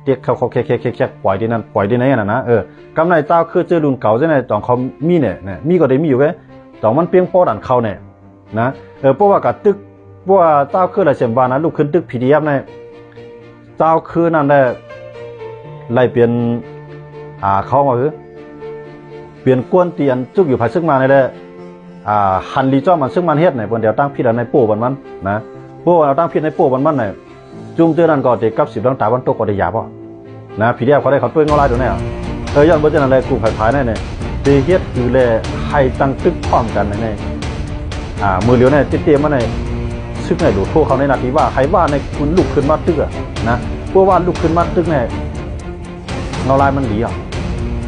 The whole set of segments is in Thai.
เด็กเขาแค่ปล่อยที่นั่นปล่อยที่ไหนนะกำไรเจ้าคือเจอรุ่นเก่าใช่ไหมตอนเขามีเนี่ยมีก็ได้มีอยู่แค่ตอนมันเพียงพอดันเขาเนี่ยนะเพราะว่ากับตึกเพราะว่าเจ้าคืออะไรเสียบ้านนะลูกขึ้นตึกพีดีเอฟเนี่ยเจ้าคือนั่นได้ไล่เปลี่ยนเขามาคือเปลี่ยนกวนเตียนจุกอยู่ภายซึ่งมาเนี่ยหันรีจ้อมันซึ่งมันเฮ็ดเนี่ยบนเดียวตั้งพิษในโป้บนมันนะโป้เราตั้งพิษในโป้บนมันเนี่ยจุงเตือนนั่นก็เด็กกับ10 ตั้งตาวันตกก็ได้ยาป่ะนะพีดีเอฟเขาได้เขาตัวเงาลายตัวเนี่ยย้อนบนจะนั่นเลยกูภายเนี่ยตีเฮ็ดอยู่เลยให้ตั้งตึกพร้อมกันในมือเลี้ยวเนี่ยเตี้ยมันในซึ่งในหลุดโทษเขาในนาทีว่าใครว่าในคุณลุกขึ้นมาตึกนะเพราะว่าลุกขึ้นมาตึกเนี่ยเงาลายมันดี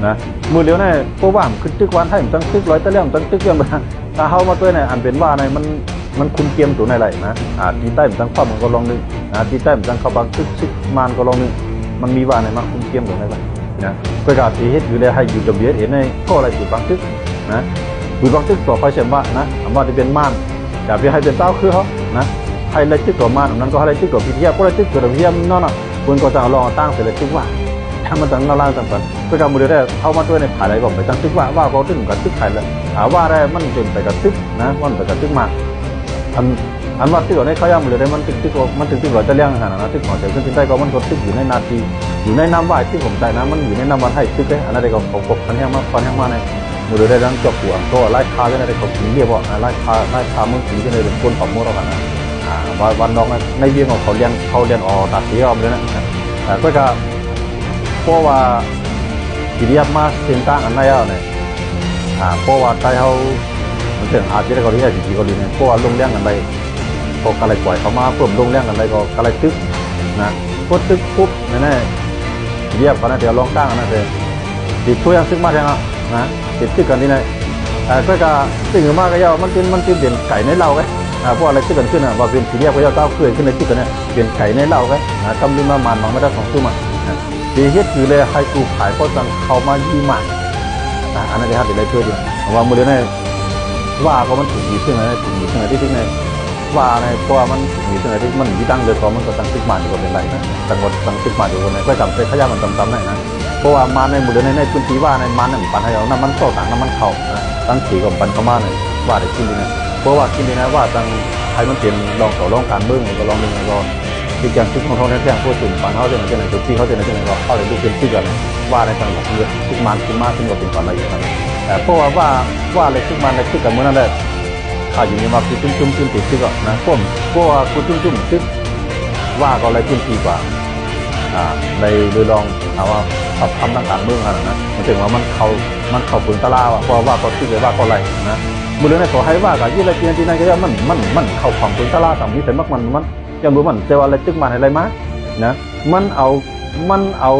นะมือเลี้ยวเนี่ยเพราะว่าขึ้นตึกวันให้มันตั้งตึกร้อยตะเลี่ยมตั้งตึกเลี่ยมตาเฮามาตัวเนี่ยอันเป็นว่าในมันคุณเกียมตัวในไรนะตีใต้มันตั้งข้อมันก็ลองนึงตีใต้มันตั้งเข้าบางตึกซึกมันก็ลองนึงมันมีว่าในมันคุณเกียมตัวในไรนะประกาศที่เฮ็ดอยู่เลยให้อยู่กับเบียดเห็นในข้ออะไรอยู่บางตึกนะอยู่บางตึกต่อไปเช่นว่านะว่าจะเป็นม่านแต่เพื่อให้เป็นเต้าคือเขานะให้เลยตึกตัวม่านนั้นก็ให้เลยตึกตัวพิธีก็เลยตึกตัวพิธีนั่นน่ะคนก็จะลองตั้งเสร็จเลยตึกว่าถ้ามันตั้งล่างต่างๆประกาศมือได้เข้ามาด้วยในผ่าอะไรบอกไปตั้งตึกว่าเขาตึกกับตึกไทยเลยว่าได้มันเป็นไปกับตึกนะมันไปกับตึกมาอันว่าตึกในเขาย่ำมือได้มันตึกมันตึกเราจะเลี้ยงขนาดนั้นตึกของเจ้าขึ้นได้ก็มันก็ตึกอยู่ในนาทีอยู่ในน้ำว่ายที่ผมใจนะมันอยู่ในน้ำวันให้ตึกเลยอันนั้นได้ก็เขากบพันแห้งมาพันแห้งมาในมือได้ดังจบหัวก็ไล่คาก็ได้เขาผีเรียบว่าไล่คามึงผีก็เลยเป็นคนของมือเรากันนะวันน้องในเบี้ยของเขาเรียนอตัดสีเอาเลยนะก็จะเพราะว่ากิริยามาเส้นต่างอันไหนเอาเนี่ยเพราะว่าใจเขามันเป็นอาจจะได้เขาเรียกจีเขาเรียนเพราะว่าลงเลี้ยงกันไปพอกระไรปล่อยเขามาเพิ่มลงเลี้ยงกันไปก็กระไรตึกนะก็ตึกปุ๊บนี่เรียบเขาเนี่ยเดี๋ยวลองตั้งกันนะเดี๋ยวติดช่วยยังซึกมาแทงนะติดตึกกันที่ไหนก็จะตึกมากก็ยาวมันเป็นเด่นไก่ในเล่าไงเพราะอะไรตึกกันขึ้นว่าเป็นสีเรียบก็ยาวเต้าขึ้นในตึกกันเนี่ยเป็นไก่ในเล่าไงกำลังมามันไม่ได้2 ตู้มาดีเฮ็ดคือเลยให้กูขายก็จังเขามายี่หมันอันนั้นจะหาได้ช่วยดีว่ามือเดียวเนี่ยว่าก็มันถึงอยู่ซึ่งไหนถึงอยู่ซึ่งไหนที่ไหนว่าในเพราะว่ามันถึงอยู่ซึ่งไหนที่มันอยู่ตั้งเดือดร้อนมันก็ตั้งตึกหมันอยู่ก็เป็นไรนะตั้งตึกหมันอยู่ก็ในก็จำเป็นขยันมันจำได้นะเพราะว่ามาในมือเดียวในพื้นที่ว่าในมันนั่นปันให้เราน้ำมันโซ่ต่างน้ำมันเข่าตั้งขี่กับปันเข้ามาเลยว่าได้กินดีนะเพราะว่ากินดีนะว่าตั้งใครมันเปลี่ยนลองต่อลองการเบื้องก็ลองดึงก็ที่การตึกของเขาเนี่ยแจ้งผู้สื่อปันเขาจะไหนตัวที่เขาจะไหนก็เขาเลยดูเป็นตึกกันว่าในจังหวัดเยอะตึกมันขึ้นมาขึ้นก็เป็นก่อนอะไรอย่างนั้นแต่เพราะว่าอะไรตึกมันอะไรตึกกันเมื่อนั้นแหละข้าอยู่ในมาคือจุ่มติดตึกก่อนนะผมเพราะว่าคุณจุ่มตึกว่าก็อะไรขึ้นทีกว่าในโดยลองถามว่าทำต่างๆเมืองอะไรนะมันถึงว่ามันเขาปืนตะลาวเพราะว่าก็ตึกเลยว่าก็อะไรนะมือเรื่องในขอให้ว่ากับยี่อะไรเกียนที่นั่นก็ยังมันเข้าของปืนตะลาต่างนี้แต่มันยังรู้มันแต่ว่าอะไรตึกมันอะไรมานะมันเอา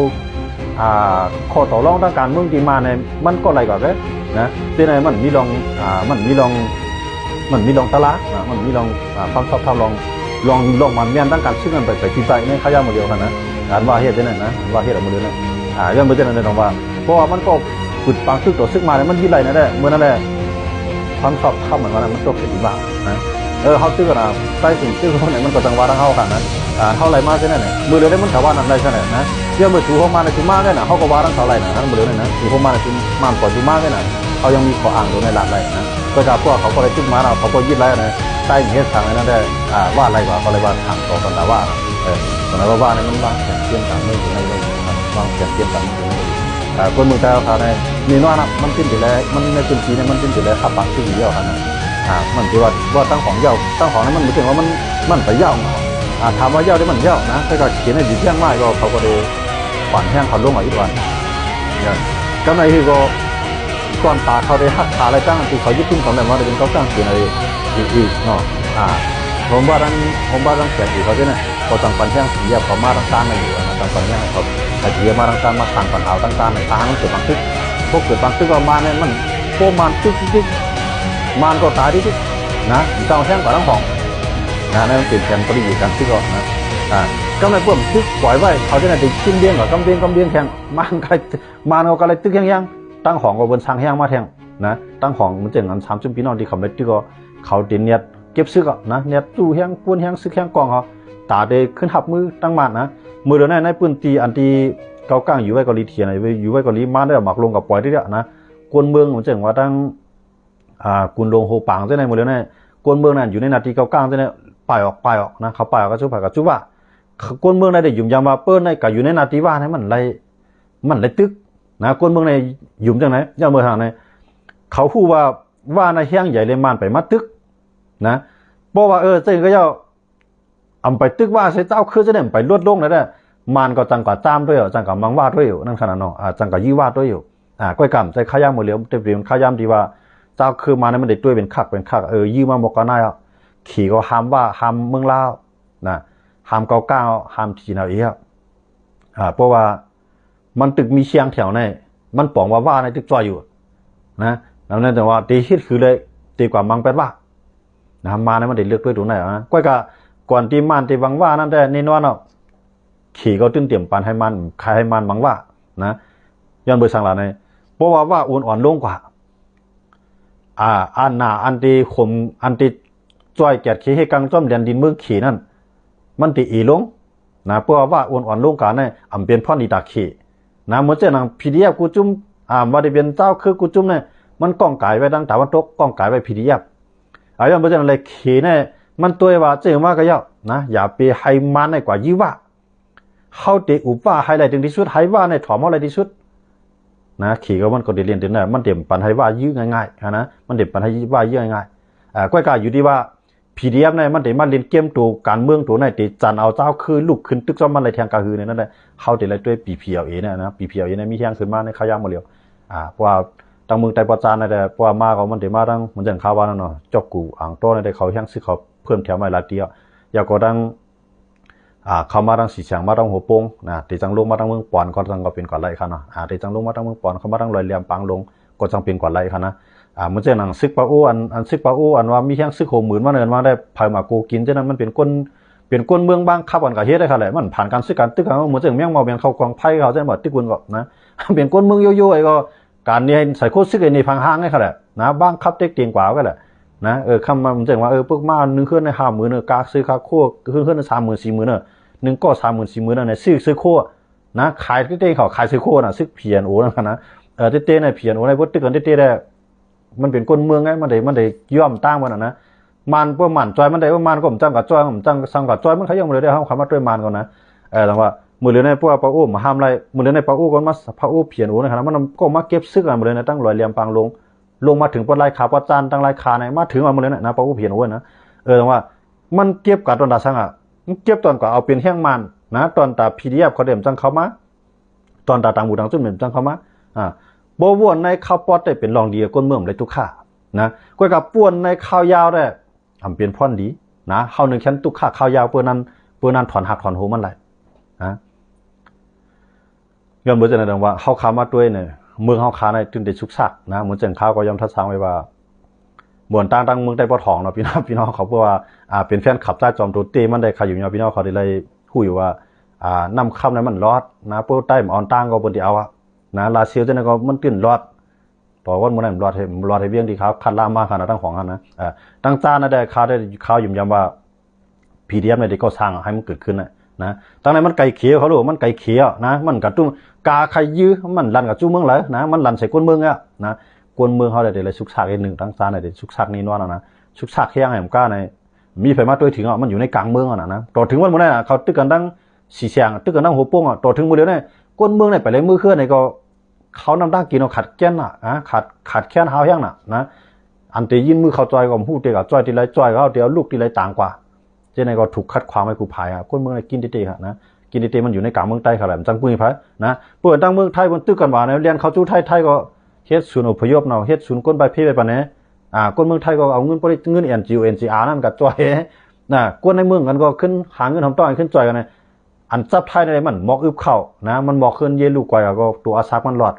ข้อต่อรองทางการเมืองที่มาในมันก็อะไรก่อนเลยนะที่ไหนมันมีลองตลาดนะมันมีลองความชอบทำลองมันเมียนตั้งการชื่อกันไปที่ใจในขยะมือเดียวกันนะการว่าเหตุได้ไหนนะว่าเหตุอะไรมือเดียวนะย้อนไปเจอในตรงว่าเพราะว่ามันก็ฝึกฟังซึกตัวซึกมาเนี่ยมันยิ่งไรนะได้เมื่อนั้นแหละความชอบทำเหมือนกันมันจบเป็นบ้านะเขาซื้อกันนะใต้สิ่งซื้อคนไหนมันก็จังหวะทั้งเขากันนะเท่าไรมากใช่ไหมเนี่ยมือเดียวได้มันแต่ว่านั่นไรใช่ไหมนะเรื่องมือถือเข้ามาในถือมากได้นะเขาก็ว่าทั้งเท่าไรนะทั้งมือเดียวนะถือเข้ามาในถือมากกว่าถือมากได้นะเขายังมีข้ออ้างอยู่ในหลักไรนะก็จะพวกเขาก็เลยซึกมาเราเขาก็ยึดไรนะใต้เหตุสั่งนั้นได้ว่าอะไรกว่าเขาเลยว่าทางต่อกันแต่ว่าตอนนั้นว่าเนี่ยมันวางแผนเตรียมต่างเมืองอยู่ในเลยวางแผนเตรียมต่างเมืองอยู่ในคนเมืองไทยเขาเนี่ยมีน้อยนะมันขึ้นอยู่แล้วมันในพื้นที่เนี่ยมันขึ้นอยู่แล้วขับปากที่เยอะขนาดมันที่ว่าตั้งของเย้าตั้งของนั้นมันไม่ถึงว่ามันไปเย้าถามว่าเย้าได้มันเย้านะถ้าเกิดเขียนในดีเที่ยงมากก็เขาก็เลยขวัญแห้งเขาลงมาอีกวันเนี่ยก็ในที่ก็ก่อนตาเขาได้หักขาอะไรตั้งที่เขายึดขึ้นของแบบว่าเป็นเขาตั้งเขียนอะไรอีกเนาะผมว่ารังเกียจอยู่เขาเนี่ยเขาตั้งปัญหาสีเขามาตั้งการในอยู่นะตั้งปัญหาเขาไอ้เหี้ยมาตั้งการมาสั่งปัญหาตั้งการในทางมันเกิดบางทึกพวกเกิดบางทึกว่ามาเนี่ยมันโคมันทึกมันก็ตายที่นะเจ้าแท่งกว่าทั้งของนั่นเปลี่ยนแปลงปริยัติการทึกก่อนนะก็เลยพวกทึกปล่อยไว้เขาจะได้ชิ้นเดียงกับกำเดียงแข่งมันเขาก็เลยตึกแห้งตั้งของกับบนช่างแห้งมาแทงนะตั้งของมันเจ๋งอัน30 ปีนอนที่เขาไม่ตึกก็เขาเตียนเนียดเก็บซึกอ่ะนะเนียดจู่แห้งกวนแห้งซึกแห้งกองเขาตาเดขึ้นหับมือตั้งมันนะ มือเดียวในปืนตีอันที่เกาก้างอยู่ไว้เกาหลีเทียนอยู่ไว้เกาหลีมาได้หมักลงกับปล่อยได้แล้วนะกวนเมืองผมจะเห็นว่าตั้งกุนลงโฮปังเจ้าในมือเดียวในกวนเมืองนั่นอยู่ในนาทีเกาก้างเจ้าในไปออกนะเขาไปออกก็ชุบไปก็ชุบว่ากวนเมืองในได้ยุ่มยามว่าเปิ้ลในกับอยู่ในนาทีว่าให้มันไรตึกนะกวนเมืองในยุ่มจังไหนย่าเมืองทางในเขาพูดว่าในเฮียงใหญ่เลยมันไปมัดตึกนะเพราะว่าเจ้าก็ย่าอำไปตึกว่าใช้เจ้าคือจะได้ไปลวดลงเลยได้มันก็จังกับตามด้วยจังกับมังว่าด้วยอยู่นั่นขนาดนั้นจังกับยี่ว่าด้วยอยู่ก้อยกำใจข้าย่ำหมดเลยเต็มเรียนข้าย่ำดีว่าเจ้าคือมาเนี่ยมันเด็กด้วยเป็นคักยี่มาบอกกันได้ขี่ก็ห้ามว่าห้ามเมืองลาวนะห้ามเกาก้าวห้ามทีนาเอียเพราะว่ามันตึกมีเชียงแถวในมันป่องว่าในตึกจอยอยู่นะแล้วนั่นแต่ว่าตีฮิตคือเลยตีกว่ามังเป็นว่านะมาเนี่ยมันเด็กเลือกด้วยตรงไหนนะก้อยกะก่อนตีมันตีบังว่านั่นแต่นี่นวลเนาะขี่ก็ตึ้งเตรียมปันให้มันใครให้มันบังว่านะย้อนเบอร์สังหลาในเพราะว่าอ่อนลงกว่าอันหนาอันตีข่มอันตีจ้อยแกดขี่ให้กังจ้อมเดียนดินเมืองขี่นั่นมันตีอีลงนะเพราะว่าอ่อนลงกันเนี่ยอำเป็นพ่อนีตาขี่นะเหมือนเจ้าหนังพีดีเอฟกูจุ่มว่าได้เป็นเจ้าคือกูจุ่มเนี่ยมันก้องไก่ไว้ดังแต่วันตกก้องไก่ไว้พีดีเอฟย้อนเบอร์เจ้าอะไรขี่เนี่ยมันตัวว่าเจ้าว่าก็ย่อนะอย่าไปให้มันในกว่ายี่ว่าเขาตีอุปว่าให้อะไรถึงที่สุดให้ว่าในถอมอะไรที่สุดนะขี่ก็มันก็ได้เรียนถึงได้มันเต็มปันให้ว่ายื้อง่ายๆนะมันเต็มปันให้ว่ายื้อง่ายๆก้อยกาอยู่ที่ว่า PDF เนี่ยมันเต็มมาเรียนเกมตัวการเมืองตัวไหนตีจันเอาเจ้าคือลูกขึ้นตึกซ้อมมันอะไรแทงกระหือเนี่ยนั่นแหละเขาเต็มอะไรด้วย PPLA เนี่ยนะ PPLA เนี่ยมีแทงขึ้นมาในข้าวยามมาเร็วเพราะว่าตั้งเมืองไต้ประจานในแต่เพราะว่ามาเขามันเต็มมาตั้งเหมือนจันข้าวว่านั่นเนาะจอกกูอ่างโต้ในแต่เขาแทงซื้อเขาเพิ่มแถวมาหลายเดียวอยากก็ตั้งเขามาตั้งสีเฉียงมาตั้งหัวโป่งนะตีจังลงมาตั้งเมืองปอนก็จังก็เป็นกว่าไรค่ะเนาะตีจังลงมาตั้งเมืองปอนเขามาตั้งลอยเหลี่ยมปังลงก็จังเป็นกว่าไรค่ะนะมันจะหนังซึกปะอู้อันซึกปะอู้อันว่ามีแห้งซึกโหมื่นมาเนินมาได้ภายมากูกินฉะนั้นมันเป็นก้นเมืองบางขับกันกับเฮ็ดได้ค่ะแหละมันผ่านการซึกการตึกเขาเหมือนจะแมงเมาเบียงเขากองไผ่เขาจะหมดตึกวนก็นะเป็นก้นเมืองโยไอ้ก็การนี้ใส่โคตรซึกไอ้นี่พังห้างให้ค่ะแหละนะบางขับเต็กเตียงกว่าก็แหละนะคำมันจะว่าพวกมาหนึ่งเครื่องใน50,000เนอะกาซื้อคาโคเครื่องใน30,000 40,000เนอะหนึ่งก็30,000 40,000เนอะซื้อโคนะขายเต้เขาขายซื้อโคน่ะซึกเพียนโอ้นั่นนะเต้ในเพียนโอ้ในพวกตึกกันเต้ได้มันเป็นคนเมืองไงมันได้ย่อมตั้งมันนะมันพวกมันจอยมันได้ว่ามันก็ผมจังกับจอยผมจังสังกับจอยมันเขายังมือได้ห้ามคำว่าด้วยมันก่อนนะแต่ว่ามือเรือในพวกปะอู้มาห้ามไรมือเรือในปะอู้ก็มาปะอู้เพียนโอ้นะครับมันก็มาเก็บซึกกันมือเรือในตั้งลอยเลียมปังลงมาถึงปลายขาปะจานตั้งลายขาในมาถึงมือเรือนะปะอู้เพียนโอ้นะแต่ว่ามันเก็บกับตอนตาสังอ่ะเก็บตอนก็เอาเป็นแห้งมันนะตอนตา PDF เขาเดิมจังเขามาตอนตาต่างบูต่างจุ่มเดิมจังเขามาบวนในข้าวปอดได้เป็นรองดีก้นเมืองเลยทุกข้านะก้อยกับป่วนในข้าวยาวได้ทำเป็นพ่อนดีนะข้าวหนึ่งชั้นทุกข้าข้าวยาวเพื่อนั้นถอนหักถอนหูมันไหลนะย้อนเบอร์จะนั่นว่าข้าวขามาด้วยเนี่ยเมืองข้าวขาในตึงได้ชุกซักนะเหมือนเจังข้าวก็ยอมทัดสร้างไว้ว่าเหมือนตั้งเมืองได้ปอทองเนาะพี่น้องเขาเพราะว่าเป็นแฟนขับใต้จอมตัวเต้มันได้ขายอยู่เนาะพี่น้องเขาได้เลยพูดอยู่ว่านำคำนั้นมันรอดนะพวกใต้มันอ่อนตั้งก็บนที่เอานะลาเซียวจะนั่นก็มันตื่นรอดต่อวันมันรอดให้เบี้ยงดีครับคัดล่ามากขนาดตั้งของนะตั้งจ้านะได้ข่าวยุ่มยำว่า PDF ในที่ก็สร้างให้มันเกิดขึ้นนะตั้งในมันไก่เขียวเขาดูมันไก่เขียวนะมันกับตุ้มกาใครยื้อมันลันกับจู้เมืองเลยนะมันลันใส่ก้นเมืองอ่ะนะก้นเมืองเขาได้เลยชุกชักอีกหนึ่งตั้งจ้าในชุกชักนี้นวลนะชุกชักแห้งแหมก้าในมีไฟมาตัวถึงอ่ะมันอยู่ในกลางเมืองอ่ะนะต่อถึงวันมันได้เขาตึกกันตั้งสีแสงตึกกันตั้งหัวโป้งอ่ะต่อถึงมือเดียวเนี่ยก้นเมืองเนี่ยไปเลยมือเคลื่อนในก็เขานำตั้งกินเอาขัดแค้นขัดแค้นหาวแห้งนะอันเตยินมือเขาจอยก็พูดเตะกับจอยทีไรจอยเขาเดี๋ยวลูกทีไรต่างกว่าเจ้าในก็ถูกคัดความให้กูพายก้นเมืองในกินเตะนะกินเตะมันอยู่ในกลางเมืองใต้ขนาดจังปืนพายนะเปิดตั้งเมืองไทยบนตึกกันว่าเนี่ยเรียนเขาจู้ไทยก็เฮ็ดศูนย์อพยพเนาะเฮ็ดศูนย์ก้นใบพี่ไปปะเนี่ยก้นเมืองไทยก็เอาเงินNGR นั่นกับจอยนะก้นในเมืองกันก็ขึ้นหาเงินทำต้อยขึ้นจอยกันเนี่ยอันจับไทยในมันหมอกอึบเข้านะมันหมอกขึ้นเยลูกไกวก็ตัวอาซักมันหลอด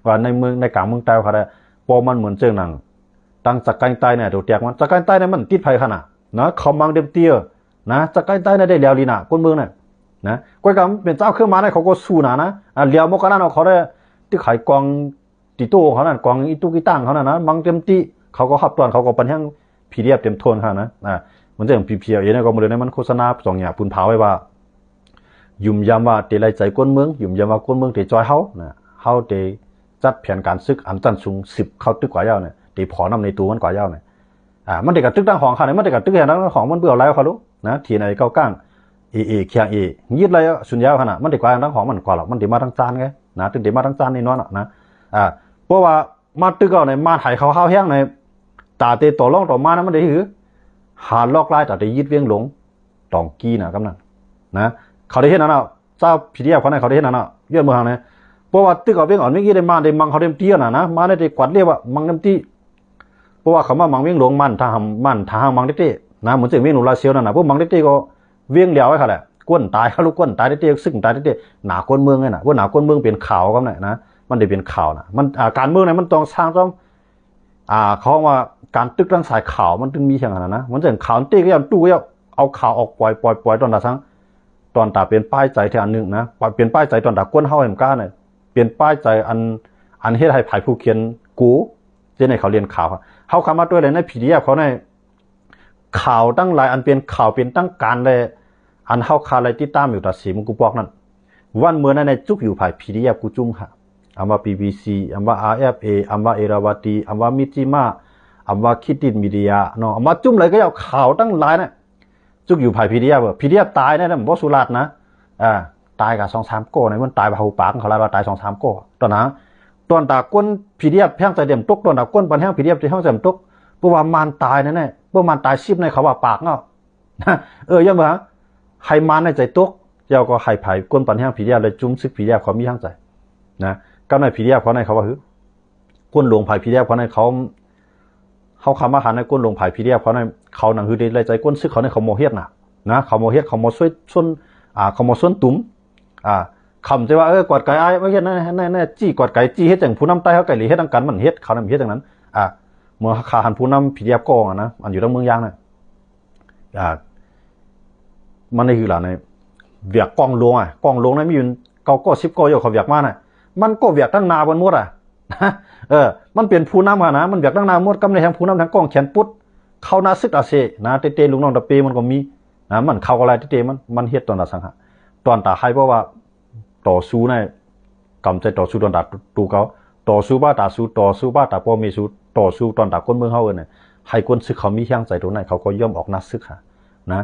ว่าในเมืองในกลางเมืองใต้เขาได้พอมันเหมือนเจิงหนังตั้งจากการใต้เนี่ยตัวแตกมันจากการใต้เนี่ยมันติดภัยขนาดนะเขามังเต็มเตี้ยนะจากการใต้เนี่ยได้เลี้ยวลีน่ะก้นเมืองเนี่ยนะก้อยกำเป็นเจ้าเครื่องมาเนี่ยเขาก็สู้นะเลี้ยวมกนั่นเขาได้ที่ขายกองติโต้เขานั่นกองอีตุกิตั้งเขานั่นนะมังเต็มตีเขาก็ขับตอนเขาก็ปัญญาPDFเต็มโทนค่ะนะเหมือนเจิงPPLเนี่ยก็มือเลยเนี่ยมันโฆษณา2อย่างปุ่นเผาไว้ว่า ยุ่มยามว่าเตไลใจก้นเมืองยุ่มยามว่าก้นเมืองเตจอยเฮานะเฮาเตจัดแผนการซึกอันตันสูง10เข้าตึกกว่ายาวเนี่ยเตพอนำในตัวมันกว่ายาวเนี่ยมันเด็กกับตึกดังของเขาเนี่ยมันเด็กกับตึกอย่างนั้นของมันเบื่ออะไรเขารู้นะทีไหนเก้าก้างเคียงยืดอะไรสุญญาขนาดมันเด็กกว่าทั้งของมันกว่าหรอกมันเด็กมาทั้งจานไงนะตึกเด็กมาทั้งจานนี่น้อยนะเพราะว่ามาตึกเอาในมาไถเขาข้าวแห้งในตาเตต่อร่องต่อมานะมันเด็กหือหาลอกไล่แต่เด็กยืดเวียงหลงตองกี้นะกำนันนะเขาได้เห็นนั่นเอาเจ้าพิธีเขาในเขาได้เห็นนั่นเอาเยอะเมืองเนี่ยเพราะว่าตึกเอาเวียงอ่อนไม่กี่ได้มาได้มังเขาเต็มที่นะมาได้กวาดเรียกว่ามังเต็มที่เพราะว่าเขามามังเวียงหลงมันถ้าหางมังเต้นะเหมือนเสียงเวียงหลงลาเซียวนั่นนะพวกมังเต้ก็เวียงเดียวไว้ค่ะแหละก้นตายเขาลูกก้นตายเต้ซึ่งตายเต้หนาก้นเมืองไงนะพวกหนาก้นเมืองเป็นข่าวกันนะมันได้เป็นข่าวนะมันการเมืองเนี่ยมันต้องสร้างต้องเขาว่าการตึกตั้งสายข่าวมันถึงมีอย่างนั้นนะมันจะข่าวเต้ก็ยังตู้ก็ยังเอาข่าวออกปล่อยตอนตาทั้งตอนตาเป็นป้ายใจที่อันหนึ่งนะเปลี่ยนป้ายใจตอนตาก้นเฮาเห็นก้าเนี่ยเปลี่ยนป้ายใจอันเฮ็ดให้ภายผู้เขียนกูเจ้าในเขาเรียนข่าวเขาคำมาด้วยเลยในพีดีเอฟเขาในข่าวตั้งหลายอันเป็นข่าวเป็นตั้งการเลยอันเฮาคาอะไรที่ตามอยู่ตัดสีมึงกูบอกนั่นวันเมื่อนั้นในจุกอยู่ภายพีดีเอฟกูจุ่มค่ะอันว่า BBC อันว่า RFA อันว่าเอราวตีอันว่ามิจิมาอันว่าคิดดินมีเดียเนาะอันว่าจุ่มเลยก็เอาข่าวตั้งหลายเนี่ยจุกอยู่ภายพีดีเอฟตายเนี่ยนะบอสุราษนะตายกับ2-3 โก้ในมันตายไปหูปากเขาไล่ว่าตาย2-3 โก้ตอนนั้นตอนตาก้นพีดีเอฟแพงใจเดี่ยมตกตอนตาก้นปันแห้งพีดีเอฟที่แห้งใจเดี่ยมตกเพราะว่ามันตายนั่นแหละเพราะมันตายชิบในเขาว่าปากเนาะยังเหรอให้มันในใจตกเจ้าก็ให้ไผ่ก้นปันแห้งพีดีเอฟเลยจุ่มซึกพีดีเอฟเขามีแห้งใจนะก็ในพีดีเอฟเขาในเขาว่าก้นหลวงไผ่พีดีเอฟเขาในเขาคำว่าหาในก้นหลวงไผ่พีดีเอฟเขาในเขาหนังคือได้ใจก้นซึกเขาในเขาโมเฮ็ดนะเขาโมเฮ็ดเขาโมช่วยส่วนเขาโมส่วนตุ้มคำจะว่ากอดไก่ไอ้ไม่เห็นนั่นจี้กอดไก่จี้เฮ็ดจังผู้นำใต้เขาไก่หรือเฮ็ดดังกันมันเฮ็ดเขานำเฮ็ดดังนั้นเมื่อขาหันผู้นำผีเดียบกองนะอันอยู่ทั้งเมืองยางเนี่ยมันนี่คือหล่ะในเวียกกองหลวงกองหลวงนั้นมีอยู่9 10 อยู่เขาเวียกมาน่ะมันก็เวียกตั้งนาบนหมดมันเป็นผู้นำนะมันเวียกตั้งนาหมดกำในแห่งผู้นำทั้งกองแขนปุ๊ดเข้านาซึกอาเซนะเตลุงน้องตะเปมันก็มีนะมันเข้าอะไรเตมันเฮ็ดตอนตาสังหะตอนตาให้เพราะว่าต่อสู้ในกำใจต่อสู้ตอนตาตูเขาต่อสู้บ้าตาสู้ต่อสู้บ้าตาพ่อมีสู้ต่อสู้ตอนตาก้นเมืองเขาเนี่ยให้ก้นซึกเขามีแห้งใจตรงไหนเขาก็ย่อมออกนัดซึกค่ะนะ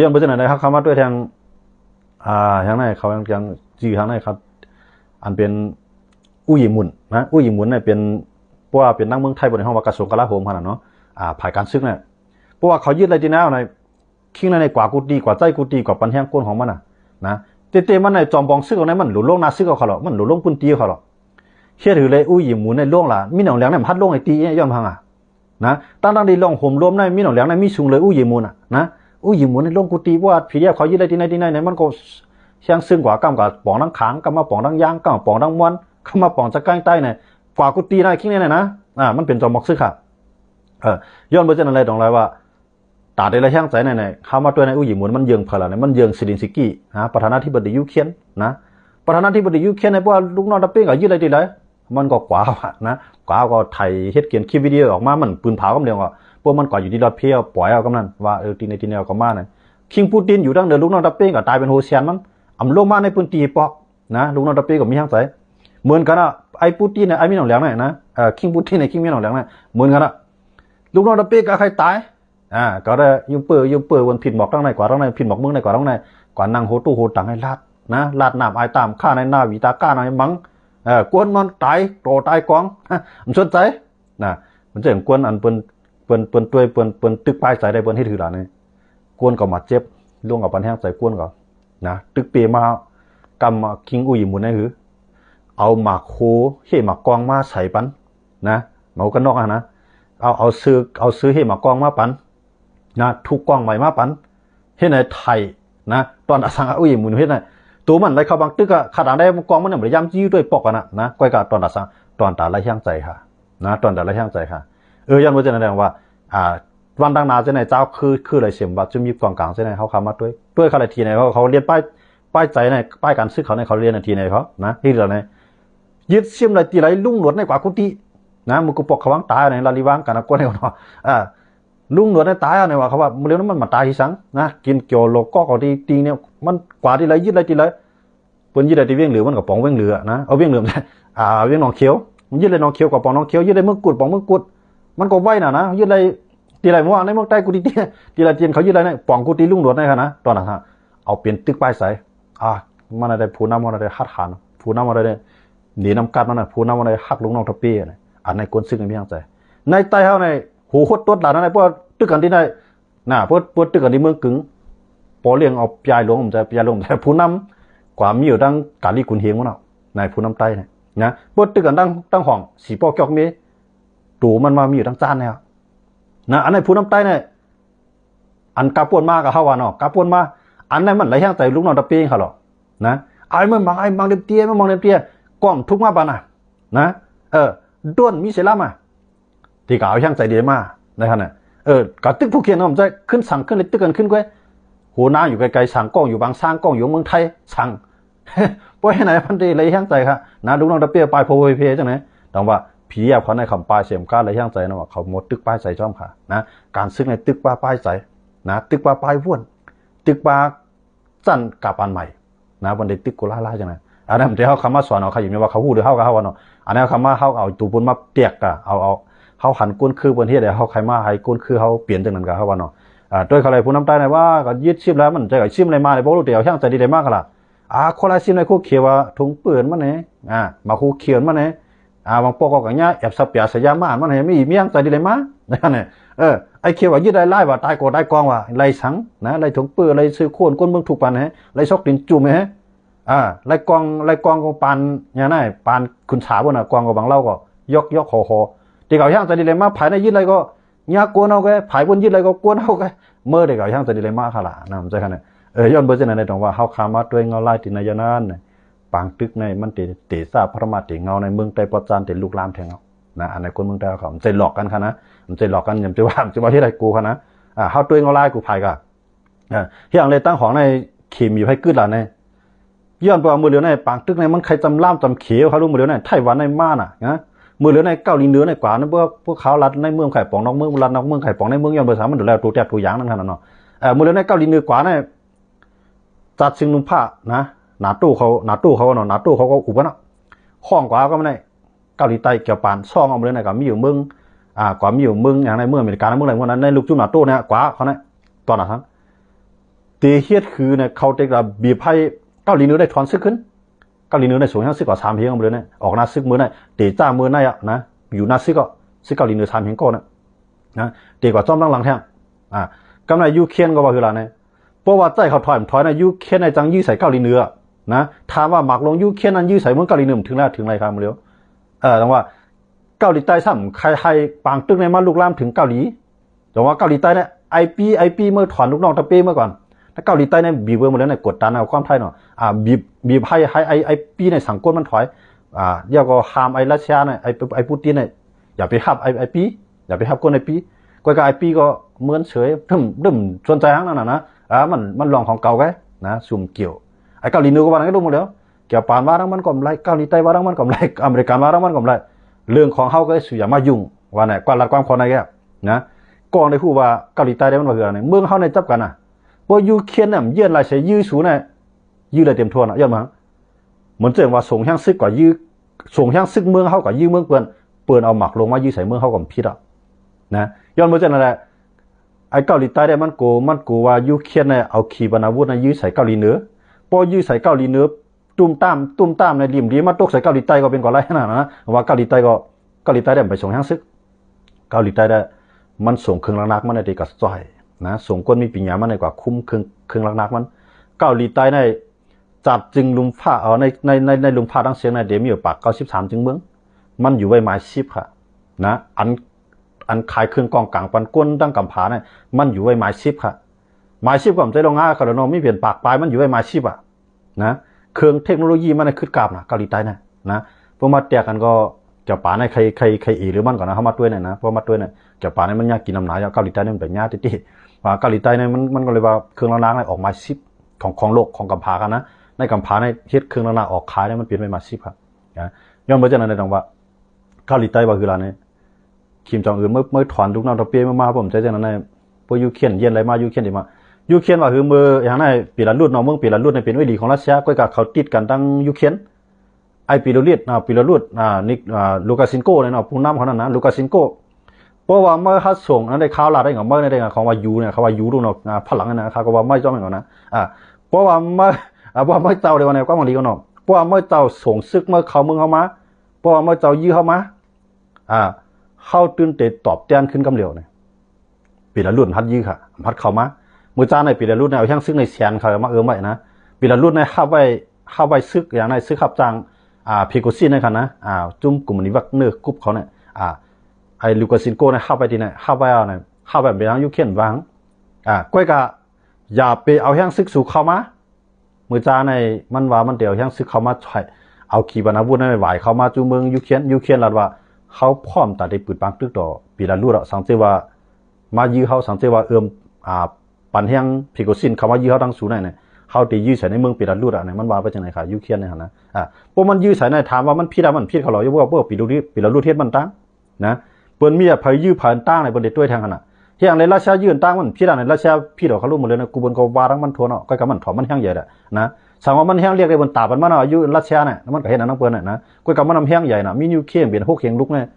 ยังเป็นไหนครับคำว่าด้วยทางทางไหนเขายังจื่อทางไหนครับอันเป็นอุ้ยหมุนนะอุ้ยหมุนเนี่ยเป็นเพราะว่าเป็นนักเมืองไทยบนในห้องว่ากระทรวงกลาโหมขนาดเนาะผ่ายการซึกเนี่ยเพราะว่าเขายึดอะไรที่แนวในคิงในกว่ากูดีกว่าใจกูดีกว่าปันแห้งก้นของมันนะเตมันในจอมบองซึกเอาในมันหลุดล่วงนาซึกเอาเขาหรอกมันหลุดล่วงปุ่นตีเขาหรอกเชื่อถือเลยอุ้ยหมุนในล่วงล่ะมีหนองเหลียงในพัดล่วงไอตีย้อนพังนะตั้งดีล่องห่มรวมในมีหนองเหลียงในมีสูงเลยอุ้ยหมุนนะอุ้ยหมุนในล่วงกูตีว่าผีเดียเขายึดอะไรที่ไหนเนี่ยมันก็เชียงซึ่งกว่ากำกับปองดังขางกำมาปองดังย่างกำมาปองดังม้วนกำมาปองจะใกล้ใต้เนี่ยกว่ากูตีได้คิงเนี่ยนะมันเป็นจอมบองซึกค่ะย้อนไปจะอะไรตรงไรว่าตาได้ละแห้งใจในเข้ามาตัวในอุ้ยหมุนมันเยืองเพลาเนี่ยมันเยืองซิลินซิกี้ประธานาธิบดียูเครนนะประธานาธิบดียูเครนในพวกลูกน้องตะเป้งก็ยืดอะไรดีเลยมันก็กว่านะกว่าก็ไทยเฮ็ดเกียนคลิปวิดีโอออกมามันปืนเผาก็เดียวก็พวกมันกว่าอยู่ที่รถเพียวปล่อยเอากำนันว่าทีในก็มาเนี่ยคิงปูตินอยู่ดังเดินลูกน้องตะเป้งก็ตายเป็นโฮเซียนมันอำลงมาในพื้นที่ปอกนะลูกน้องตะเป้งก็มีแห้งใจเหมือนกันไอ้ปูตินเนี่ยไอ้มีหนองเหลียงเนี่ยนะคิงปูตินในคิงมีหนองเหลียงเนี่ยเหมือนกันลูกน้องตะเป้งก็ใครตายก็ได้ยุ่งเปื่อวันผิดหมอกตั้งในกว่าตั้งในผิดหมอกเมืองในกว่าตั้งในกว่านั่งโหตู้โหตังให้ลาดนะลาดน้ำไอตามข้าในหน้าวิตาก้าในมังกวนมันตายโตตายกองมันสนใจนะมันจะเห็นกวนอันเปิ้นตัวเปิ้นตึกปลายใจได้เปิ้นให้ถือหลานนี่กวนก็มาเจ็บล่วงกับปันแห้งใจกวนก็นะตึกเปมากำคิงอุ้ยหมุนนี่คือเอาหมากโคเฮหมากกองมาใส่ปันนะเมากันนอกนะเอาซื้อเฮหมากกองมาปันนะทุกกล้องใหม่มาปันเฮ็ดในไทยนะตอนสังอุ้ยหมุนเฮ็ดในตัวมันไรเขาบางตึกขนาดได้กองมันเนี่ยมันย่ำจี้ด้วยปอกนะก้อยกับตอนสังตอนตาไรแห้งใจค่ะนะตอนตาไรแห้งใจค่ะยันว่าจะแสดงว่าวันดังนาจะในเจ้าคืออะไรเสียมว่าจะมีกองกลางจะในเขาคำมาด้วยเขาอะไรทีในเขาเรียนป้ายใจในป้ายการซื้อเขาในเขาเรียนในทีในเขานะที่เราในยึดเสียมอะไรตีไรลุ่งหลวดในกว่ากุฏินะมุกุปกเขาวังตายในลาลิวังกันนะก้นในเขา ลุงหนวดได้ตายเนี่ยว่าเขาว่าเรื่องนั้นมันมาตายที่สังนะกินเกี่ยวโลกก็ดีตีเนี่ยมันกว่าที่ไรยึดไรทีไรเปิ้นยึดไรที่เวียงเหลือมันกับปองเวียงเหลือนะเอาเวียงเหลือเวียงหนองเขียวมันยึดไรหนองเขียวกับปองหนองเขียวยึดไรเมืองกุดปองเมืองกุดมันก็ไว้นะยึดไรทีไรเมื่อวานในเมืองใต้กูตีทีไรเตียนเขายึดไรเนี่ยปองกูตีลุงหนวดได้ค่ะนะตอนนั้นฮะเอาเปลี่ยนตึกป้ายใสมันอะไรผู้นำมันอะไรฮัดหันผู้นำอะไรเนี่ยหนีน้ำกัดมันนะผู้นำอะไรฮักลุงน้องทัพเปี้ยอันในกวนซึ่งในพี่ยังใจในใต้เฮาในหูโคตรตัวหลานนั่นไอ้พวกตึกกันที่ไหนน่ะพวกตึกกันที่เมืองกึ่งปอเลี้ยงเอาปลายหลวงผมจะปลายหลวงแต่ผู้นำกว่ามีอยู่ดังกาลีกุนเฮียงมั้งเนาะในผู้นำใต้เนี่ยนะพวกตึกกันตั้งห้องสีปอกยอกมีตูมันมามีอยู่ทั้งจานเนี่ยนะอันในผู้นำใต้เนี่ยอันกาปวนมากับเฮาว่าเนาะกาปวนมาอันนั้นมันไหลแห้งใจลูกน้องตะเปียงเขาหรอนะไอ้มันบางเด็บเตี้ยมันมองเด็บเตี้ยกล้องทุกมาปานะนะด้วนมีเสล่ามาที่กล่าวแห้งใจดีมากนะครับเนี่ยก็ตึกผู้เขียนผมจะขึ้นสั่งขึ้นเลยตึกกันขึ้นก้วยหัวหน้าอยู่ไกลๆสั่งกล้องอยู่บางสร้างกล้องอยู่เมืองไทยสั่งเพราะไหนพันธีเลยแห้งใจครับนะลูกน้องตะเปียปลายโพยเพจังไหนแต่ว่าผีแอบเขาในคำปลายเสียมก้าเลยแห้งใจนะว่าเขาหมดตึกป้ายใส่จ้อมค่ะนะการซึ่งในตึกป้ายใส่นะตึกป้ายว่นตึกป้าจันกาปานใหม่นะวันเด็กตึกกุลาจังไหนอันนั้นผมจะเขาคำว่าสอนเอาใครอยู่ในว่าเขาพูดหรือเขากับเขาเนาะอันนั้นคำว่าเขาเอาตูปุ่นมาเตียกอะเอาเขาหันก้นคือบนที่เดี๋ยวเขาใครมาให้ก้นคือเขาเปลี่ยนจังนั้นกับเขาว่าเนาะโดยเขาเลยผู้นำใต้ในว่าก็ยึดชิมแล้วมันจะกับชิมอะไรมาในโบลูเดียวช่างใจดีได้มากกันละคนละชิมในคู่เขียวว่าถุงเปื่อนมันเนี่ยมาคู่เขียนมันเนี่ยบางปอกกันเนี้ยแอบสับเปียสยามานมันเนี่ยไม่มียังใจดีได้มากนั่นเนี่ยไอ้เขียวว่ายึดได้ไล่ว่าตายโกได้กองว่าไล่สังนะไล่ถุงเปื่อนไล่ซื้อโคนก้นเมืองถูกปันเนี่ยไล่ซอกดินจุ่มเนี่ยไล่กองก็ปันอย่างนั้นปานคุณสาวน่ะกองก็บางเล่าก็ยกคอที่เขาช่างจะดีเลยมากภายในยึดอะไรก็ยากกวนเอาแกภายบนยึดอะไรก็กวนเอาแกเมื่อเด็กเขาช่างจะดีเลยมากขนาดนั้นใช่ไหมย้อนเบอร์เจนในตรงว่าเขาขามาตัวเงาไล่ตินายนั้นปางตึกในมันติซาพระมาติเงาในเมืองใต้ปอจานติลูกลามแทงเอานะอันในคนเมืองใต้เขาใจหลอกกันค่ะนะมันใจหลอกกันอย่างจะว่าที่ไรกูค่ะนะเขาตัวเงาไล่กูภายกันอย่างเลยตั้งของในขีมอยู่ให้กึศหล่ะในย้อนไปเอามือเหลือในปางตึกในมันใครจำล่ามจำเขียวเขารู้มือเหลือในไต้หวันในม่าน่ะนะมือเหลือในเกาหลีเหนือในกว่านั้นพวกเขาลัดในเมืองไข่ปองนอกเมืองลัดนอกเมืองไข่ปองในเมืองย้อนภาษามันดูแลตัวแทบตัวอย่างนั่นขนาดเนาะมือเหลือในเกาหลีเหนือกว่าในจัดซิงนุ่มผ้านะหนาตู้เขาเนาะหนาตู้เขาก็อุบนะห้องกว่าก็ไม่ได้เกาหลีใต้เกี่ยวปานซ่องเอามือเหลือในกับมีอยู่เมืองกว่ามีอยู่เมืองอย่างในเมืองอเมริกาในเมืองอะไรพวกนั้นในลูกจุ่มหนาตู้เนี่ยกว่าเขาเนี่ยตอนนั้นตีเฮียดคือเนี่ยเขาเด็กระบีบให้เกาหลีเหนือได้ถอนซึกขึ้นเกาหลีเหนือในสูงแห่งซึกกว่า3 เพียงมือเนี่ยออกหน้าซึกมือเนี่ยตีจ้ามือเนี่ยนะอยู่หน้าซึกก็ซึกเกาหลีเหนือ3 เพียงก็นะตีกว่าจ้อมหลังแท่งกำไรยูเคียนก็ว่าคืออะไรเนี่ยเพราะว่าใจเขาถอยในยูเคียนในจังยื้อใส่เกาหลีเหนือนะถามว่าหมักลงยูเคียนนั้นยื้อใส่เมืองเกาหลีเหนือถึงไรครับมือเลี้ยวแต่ว่าเกาหลีใต้ซ้ำใครปางตึกในมาลูกล่ามถึงเกาหลีแต่ว่าเกาหลีใต้เนี่ยไอปีเมื่อถอนลูกน้องตะเป้เมื่อก่อนถ้าเกาหลีใต้เนี่ยบีบเวอร์หมดแล้วเนี่ยกดดันเอาความไทยเนาะบีบให้ไอปีในสังกัดมันถอยเดี๋ยวก็ห้ามไอรัสเซียเนี่ยไอปูตินเนี่ยอย่าไปหับไอปีอย่าไปหับคนไอปีก็ไอปีก็เหมือนเฉยเริ่มสนใจทั้งนั้นนะมันลองของเก่าไงนะซุ่มเกี่ยวไอเกาหลีเหนือก็ว่างั้นรู้หมดแล้วเกี่ยวปานว่าทั้งมันก็ไม่เกาหลีใต้ว่าทั้งมันก็ไม่อเมริกันว่าทั้งมันก็ไม่เรื่องของเขาก็สุอย่ามายุ่งว่าเนี่ยความรัดความคนอะไรแกนะกองในคู่ว่าเกาหลีใต้ได้มันว่าคืออะไรเมืองเขาในจับกันนะพอยูเคียนเนี่ยยื่นลายเสียยื้อสูเนี่ยยื้อเลยเต็มทวนอ่ะย้อนมาเหมือนเจ๋งว่าส่งแห้งซึกกว่ายื้อส่งแห้งซึกเมืองเขากว่ายื้อเมืองเปินเอาหมักลงมายื้อใส่เมืองเขากับพิษอ่ะนะย้อนมาจากนั่นแหละไอ้เกาหลีใต้ได้มันกูว่ายูเคียนเนี่ยเอาขีปนาวุธในยื้อใส่เกาหลีเหนือพอยื้อใส่เกาหลีเหนือตุ้มตามในริมมาตกใส่เกาหลีใต้ก็เป็นก่อนไรนะว่าเกาหลีใต้ได้ไปส่งแห้งซึกเกาหลีใต้ได้มันส่งเครื่องรักนักมันในตีกับซอยนะส่งก้นมีปัญญามันในกว่าคุ้มเครื่องรักนักมันเกาหลีใต้ในจับจึงลุมผ้าในลุมผ้าทั้งเสียงในเดมีอยู่ปาก93จึงเมืองมันอยู่ไว้หมาย10ค่ะนะอันขายเครื่องกองกลางปันก้นตั้งกำผาเนี่ยมันอยู่ไว้หมาย10ค่ะหมาย10ก็ไม่ใช่โรงงานเขาเราไม่เปลี่ยนปากปลายมันอยู่ไว้หมาย10อ่ะนะเครื่องเทคโนโลยีมันในขึ้นกราบนะเกาหลีใต้นะพอมาแตกกันก็จะป่าในใครอีหรือมันก่อนนะเขามาด้วยเนี่ยนะเพราะมาด้วยเนี่ยจะป่าในมันยากกินน้ำหนาเกาหลีใต้เนี่ยมันเป็นยากที่ว่าเกาหลีใต้เนี่ยมันก็เลยว่าเครื่องล้างเนี่ยออกมา10ของโลกของกำผากันนะในกำผาในเฮ็ดเครื่องล้างออกขายเนี่ยมันเปลี่ยนไปมา10ครับนะย้อนมาจากนั้นได้ตรงว่าเกาหลีใต้ว่าคืออะไรเนี่ย คิมจองอึนเมื่อถอนลูกน้องตะเปียมาผมใจจังนั้นในพวกยูเครนเย็นอะไรมายูเครนดีมายูเครนว่าคือมืออย่างนั้นปีละรุ่นเนาะเมืองปีละรุ่นในเป็นวิธีของรัสเซียก็กับเขาติดกันตั้งยูเครนไอปีละรุ่นปีละรุ่นนิกลูกาซินโก้เนี่ยเนาะผู้นำเขานั่นนะลูกาซินโก้เพราะว่าเมื่อฮัตส่งนั้นได้ข่าวลาได้ของเมื่อได้ของว่ายูเนี่ยเขาว่ายูดูเนาะพลังนะเขาก็ว่าไม่จ้องอย่างนั้นเพราะว่าเมื่อเจ้าเดี๋ยววันนี้ก็บางทีก็เนาะเพราะว่าเมื่อเจ้าส่งซึกเมื่อเขาเมืองเขามาเพราะว่าเมื่อเจ้ายื้อเข้ามาเข้าตื่นเต้นตอบแทนขึ้นกำเหลียวเนี่ยปีละรุ่นพัดยื้อค่ะพัดเข้ามาเมื่อจ้าในปีละรุ่นเนี่ยเอาช่างซึกในแสนเขามาไว้นะปีละรุ่นเนี่ยเข้าไปซึกอย่างในซึกขับจังเพโกซินนะครับนะจุ่มกลุ่มนี้วักเนื้อกรุ๊ปเขาเนี่ยไอ้ลูกาซินโก้เนี่ยเข้าไปที่ไหนเข้าไปเอาเนี่ยเข้าไปเป็นทางยูเครนวางก้อยกะอย่าไปเอาช่างซึกสู่เข้ามาเมื่อจ้าในมันว่ามันเดี๋ยวช่างซึกเข้ามาใช้เอาขีปนาวุธในไหวเข้ามาจูเมืองยูเครนหลัดว่าเขาพร้อมแต่ได้ปืนปังตึกต่อปีละรุ่นสังเกตว่ามายื้อเขาสังเกตว่าปันแห้งพิโกซินเขามายื้อเขาตั้งศูนย์เนี่ยเขาตียื้อใส่ในเมืองปีละรุ่นเนี่ยมันว่าไปจากไหนค่ะยูเครนเนี่ยนะพวกมันยื้อใส่ในถามว่ามันพิษมันพิษเขาหรอยังว่าพวกปีละรุ่นเทศมันตั้งนะเปิ้นมีพายยื้อผ่านตั้งในบนเด็ดด้วยทางขนาดเฮียงในราชายื้อตั้งมันพิษในราชาพิษเขารู้หมดเลยนะกูบนก็วารังมันทวนเนาะก็กับมันถอมันแห้งใหญ่นะสามว่ามันแห้งเรียกได้บนตามันเนาะอยู่ราชาเนี่ยมันก็เห็นนั่งเปิ้นเนี่ยนะก็กับมันน้ำแห้งใหญ่นะมีนิวเคลียร์เปลี่ยนพวกเขียงลุกเนี่ย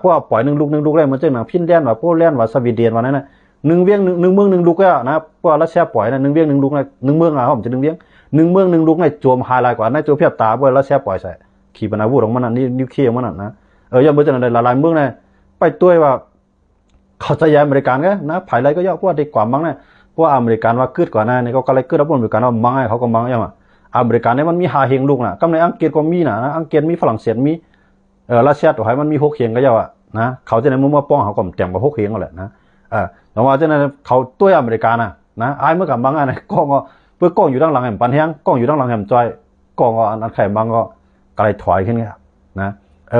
พวกปล่อยหนึ่งลูกได้มันจะหนังพินแดนว่าพวกแลนว่าสวีเดนว่านั่นน่ะหนึ่งเวียงหนึ่งเมืองหนึ่งลูกอ่ะนะพวกรัสเซียปล่อยนะหนึ่งเวียงหนึ่งลูกนะหนึ่งเมืองผมจะหนึ่งเวียงหนึ่งเมืองหนึ่งลูกในโจมไฮไลท์กว่าในโจมเพียบตาพวกรัสเซียปล่อยใส่ขีปนาวุธของมันนี่นิวเคลียร์มันนะยังไม่จะอะไรหลายเมืองเนี่ยไปตัวว่าเขาจะย้ายอเมริกันก็นะภายไรก็เยอะพวกดีกว่ามั้งเนี่ยพวกอเมริกันว่าเกิดกว่านะนี่ก็เลยเกิดแล้วพวกอเมริกันว่ามั้งไงเขาก็มั้งยังอ่ะอเมริกันเนี่ยมันมีหาเฮงลูกนะก็ในอังกฤษก็มีนะอังกฤษมีฝรั่งเศสมีรัสเซียตัวไหนมันมีหกเฮงก็เยอะอ่ะนะเขาจะในมุมว่าป้องเขาก็เต็มกับหกเฮงก็แหละนะแต่ว่าจะในเขาตัวอเมริกันนะไอ้เมื่อกับบางอันกล้องก็เพื่อกล้องอยู่ด้านหลังแหมปันแห้งกล้องอยู่ด้านหลังแหมจอยกล้องก็อันไข่บางก็กระไรถอยขึ้นเนี่ยนะ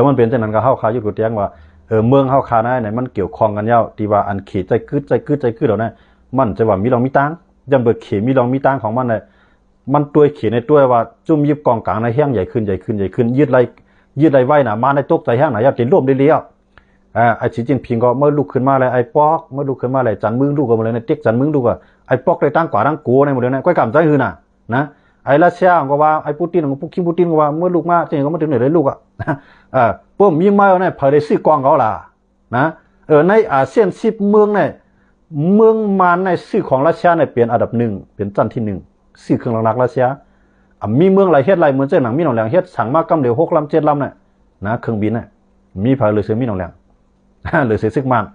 มันเป็นเช่นนั้นก็เข้าคายุดกุเตียงว่าเมืองเข้าคานะเนี่ยมันเกี่ยวข้องกันยาวที่ว่าอันขีดใจกึดเราเนี่ยมันจะว่ามีรองมีตังยังเบิกขีมีรองมีตังของมันเลยมันตัวขีในตัวว่าจุ่มยิบกองกลางในแห้งใหญ่ขึ้นยืดไรไว้น่ะมาในตกใจแห้งไหนอยากจะร่วมได้เลี้ยวไอ้สีจิ้นพิงก็เมื่อลุกขึ้นมาเลยไอ้ปอกเมื่อลุกขึ้นมาเลยจันมึงลูกกันหมดเลยในเต็กจันมึงลูกอ่ะไอ้ปอกได้ตั้งกว่าตั้งกูในหมดเลยนะก้อยกำใจหืนนะไอ้รัสเซียก็ว่าไอ้ปูตินของพวกคิมปูตินก็ว่าเมื่อลูกมาจริงก็มาถึงไหนเลยลูกอ่ะพวกมีมาเนี่ยเผยได้ซื้อกองเขาล่ะนะในอาเซียน10เมืองเนี่ยเมืองมาในซื้อของรัสเซียเนี่ยเปลี่ยนอันดับ1เป็นจันที่1ซื้อเครื่องหลักรัสเซียมีเมืองหลายเฮ็ดหลายเหมือนเจ้าหนังมีหนองแหลงเฮ็ดสั่งมากำเดียว6 ลำ 7 ลำเนี่ยนะเครื่องบินเนี่ยมีเผยเลยซื้อมีหนองแหลงหรือซื้อซึกมัน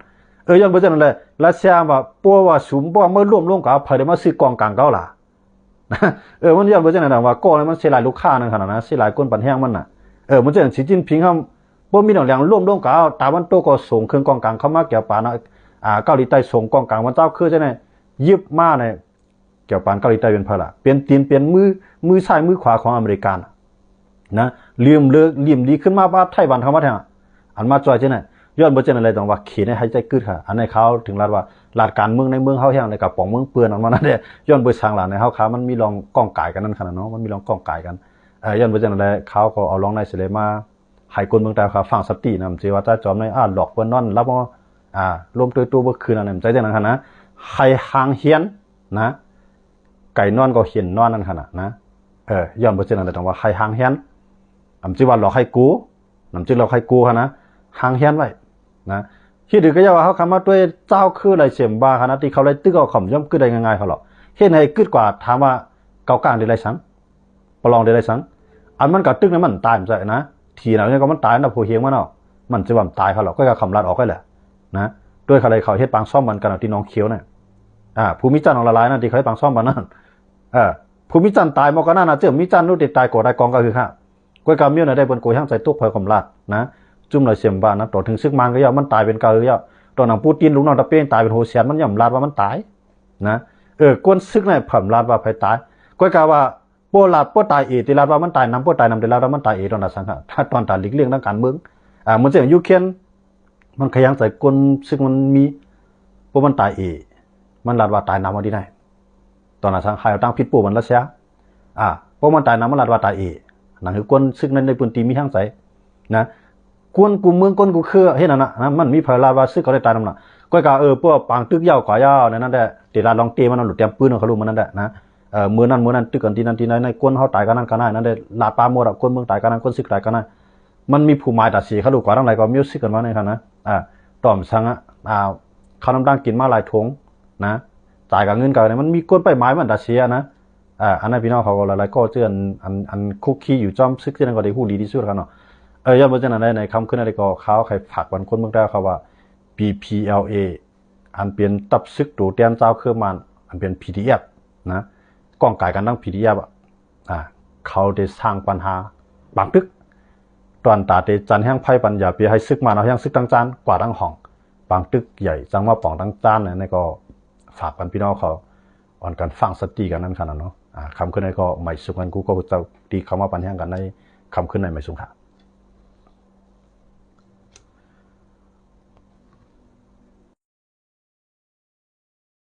ยังเป็นจังนั้นเลยรัสเซียว่าปัวว่าสูงปัวเมื่อร่วมกับเผยได้มาซื้อกองกลางเขาล่ะมันยังเป็นจังนั้นว่าก้อนมันเสียหลายลูกค้านั่นขนาดนั้นเสียหลายก้นปันแห้งมันน่ะมันจะสีจิ้นพิงเขาบ่มีหนองแหลงร่วมกับตาวันโตก็ส่งเครื่องกองกลางเข้ามาเกี่ยวปานเกาหลีใต้ส่งกองกลางวันเจ้าคือจะเนี่ยยิบมาเนี่ยเกี่ยวปานเกาหลีใต้เป็นเพล่ะเปลี่ยนตีนเปลี่ยนมือซ้ายมือขวาของอเมริกันนะเลี่ยมดีขึ้นมาว่าไต้หวันเข้ามาแทนอันมาจอยจะเนี่ยย้อนบ่จังอะไรต้องว่าขีในหายใจกึดค่ะอันในเขาถึงรัดว่าลาดการเมืองในเมืองเฮาแห้งในกับป่องเมืองเปื้อนออกมานั่นแหละย้อนบ่สร้างหลานในเฮาค้ามันมีรองก้องกายกันนั่นขนาดเนาะมันมีรองก้องกายกันย้อนบ่จังอะไรเขาก็เอารองในสิเลยมาให้คนเมืองใต้เขาฟังสตินำสิว่าถ้าจอมในหลอกเปิ้นนอนรับว่ารวมตัวบ่คืนอันนั้นใจจังนั้นนะให้หางเฮียนนะไก่นอนก็เห็นนอนนั่นขนาดนะย้อนบ่จังอะไรต้องว่าให้หางเฮียนสิว่าหลอกให้กูสิหลอกให้กูนะหางเฮียนไว้นะที่ถือก็จะว่าเขาคำว่าด้วยเจ้าคืออะไรเสียมบ้าขนาดที่เขาเลยตึกเอาข่มย่อมคือได้ง่ายๆเขาหรอกเห็นให้กึดกว่าถามว่าเกากลางได้ไรสังประลองได้ไรสังอันมันกับตึกนั้นมันตายมันใช่นะทีnàoเนี่ยก็มันตายนะผู้เฮียงมันเนาะมันจะว่าตายเขาหรอกก็จะคำรัดออกก็แหละนะด้วยอะไรเขาเฮ็ดปางซ่อมมันกันที่น้องเขียวเนี่ยภูมิจันทร์ของละลายนั่นที่เขาให้ปางซ่อมมันนั่นภูมิจันทร์ตายมันก็น่าเจอมิจันทร์นู่นติดตายโกรธได้กองก็คือค่ะก้อยกำเมี้ยวได้บนโกย่างใจตุกพอยคำรัดนะจุ่มหน่อยเสียมบ้านนะต่อถึงซึกมันก็ย่อมันตายเป็นเกลือย่อตอนหนังปูตินลุงน้องตะเป้งตายเป็นโฮเซียนมันย่อมลาดว่ามันตายนะก้นซึกเนี่ยผมลาดว่าไผตายก้อยกาว่าโปลาดโปตายเอติลาดว่ามันตายน้ำโปตายน้ำติลาดว่ามันตายเอตอนนั้นสังหารถ้าตอนตายหลีกเลี่ยงทางการเมืองมันจะอย่างยูเครนมันขยันใส่ก้นซึกมันมีพวกมันตายเอมันลาดว่าตายน้ำมาดีได้ตอนนั้นสังหารตั้งพิษปูมันรัสเซียพวกมันตายน้ำมันลาดว่าตายเอนั่นคือก้นซึกนั้นในพื้นที่มีทางใส่นะ กวนกูเมืองกวนกูคือเฮ็ดนั่นน่ะนะมันมีพลาว่าซึกเขาได้ตายนำน่ะก้อยกะพวกปางตึกยาวกว่ายาวนั่นแหละติลาลองเตมันหลุดเตรียมปืนเขารู้มันนั่นแหละนะมื้อนั้นตึกกันที่นั่นที่ไหนในกวนเฮาตายกันนั่นกันนั่นได้ลาดปาหมดอ่ะกวนเมืองตายกันนั่นกวนซึกตายกันนั่นมันมีผู้หมายตัดสีเขารู้กว่าทั้งหลายก็มิวสิกกันมาในคั่นนะตอมสังอ่ะข้าวน้ำดังกินมาหลายถุงนะจ่ายกับเงินกันเนี่ยมันมีกวนไปหมายมันตัดสีนะอันนั้นพี่น้องเขาก็หลายๆก็เจออันคุกคีอยู่จอมซึกที่นั่นก็ได้ฮู้ดีที่สุดกันเนาะย่าบ่จังนั้นได้ในคำขึ้นอะไรก็เขาใครฝากวันคนเมืองได้เขาว่า BPLA อันเป็นตับซึกตูเตียนเจ้าคือมันอันเป็น PDF นะกล้องกายกันทั้ง PDF เขาได้สร้างปัญหาบางตึกตอนตาได้จันแห่งไพ่ปัญญาเปียให้ซึกมาเอาแห่งซึกตั้งจานกว่าทั้งห้องบางตึกใหญ่จังว่าป่องตั้งจานเนี่ยก็ฝากกันพี่น้องเขาอ่อนกันฟังสติกันนั่นขนาดเนาะคำขึ้นในก็ไม่สุกันกูก็จะตีคำว่าปัญหากันในคำขึ้นในไม่สุขะ